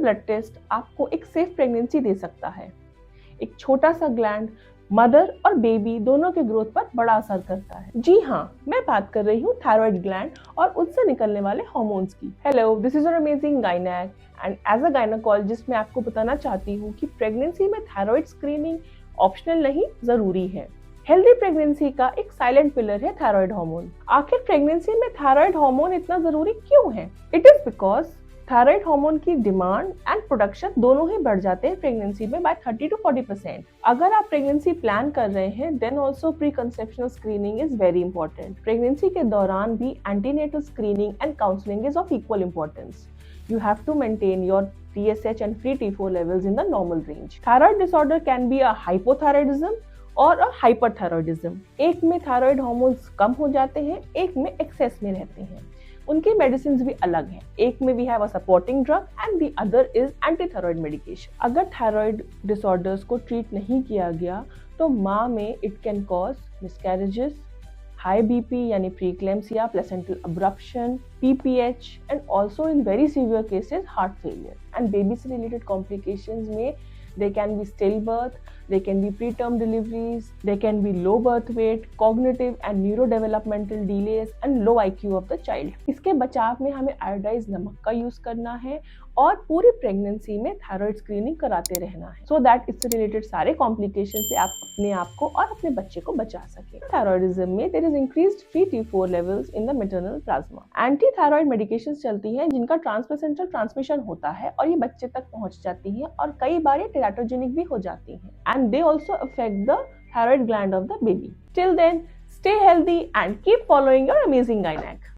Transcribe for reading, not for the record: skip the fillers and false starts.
Blood test आपको एक safe pregnancy दे सकता है। एक छोटा सा ग्लैंड मदर और बेबी दोनों के ग्रोथ पर बड़ा असर करता है। जी हाँ, मैं बात कर रही हूँ थायराइड ग्लैंड और उससे निकलने वाले हार्मोन्स की। Hello, this is your amazing gynaec and as a gynaecologist मैं आपको बताना चाहती हूँ कि प्रेगनेंसी में थायराइड स्क्रीनिंग ऑप्शनल नहीं, जरूरी है। हेल्दी प्रेगनेंसी का एक साइलेंट पिलर है थायराइड हार्मोन। आखिर प्रेगनेंसी में थायराइड हार्मोन इतना जरूरी क्यों है? It is because thyroid hormone की डिमांड एंड प्रोडक्शन दोनों ही बढ़ जाते हैं प्रेगनेंसी में बाय 30 to 40%। अगर आप प्रेगनेंसी प्लान कर रहे हैं then also pre conceptional screening is very important. Pregnancy के दौरान भी antenatal screening and counselling is of equal importance. You have to maintain your TSH and free T4 levels in the normal range. Thyroid disorder can be a hypothyroidism और a hyperthyroidism। एक में thyroid hormones कम हो जाते हैं, एक में access में रहते हैं। उनकी मेडिसिन भी अलग हैं। एक में we have a supporting drug and the other is anti thyroid medication. अगर थायराइड डिसऑर्डर्स को ट्रीट नहीं किया गया तो माँ में it can cause miscarriages, high BP यानी preeclampsia, placental abruption, PPH and also in very severe cases heart failure and baby से related complications में they can be stillbirth, they can be preterm deliveries, they can be low birth weight, cognitive and neurodevelopmental delays and low IQ of the child। इसके बचाव में हमें iodise नमक का use करना है और पूरी प्रेगनेंसी में थायराइड स्क्रीनिंग कराते रहना है सो दैट इससे रिलेटेड सारे कॉम्प्लिकेशन से आप अपने आप को और अपने बच्चे को बचा सके। थायराइडिज्म में there is increased free T4 levels in the maternal plasma. Anti thyroid medications चलती हैं जिनका ट्रांसप्लेसेंटल ट्रांसमिशन होता है और ये बच्चे तक पहुंच जाती हैं और कई बार ये टेराटोजेनिक भी हो जाती हैं and they also affect the thyroid gland of the baby. Till then, stay healthy and keep following your amazing gynaec.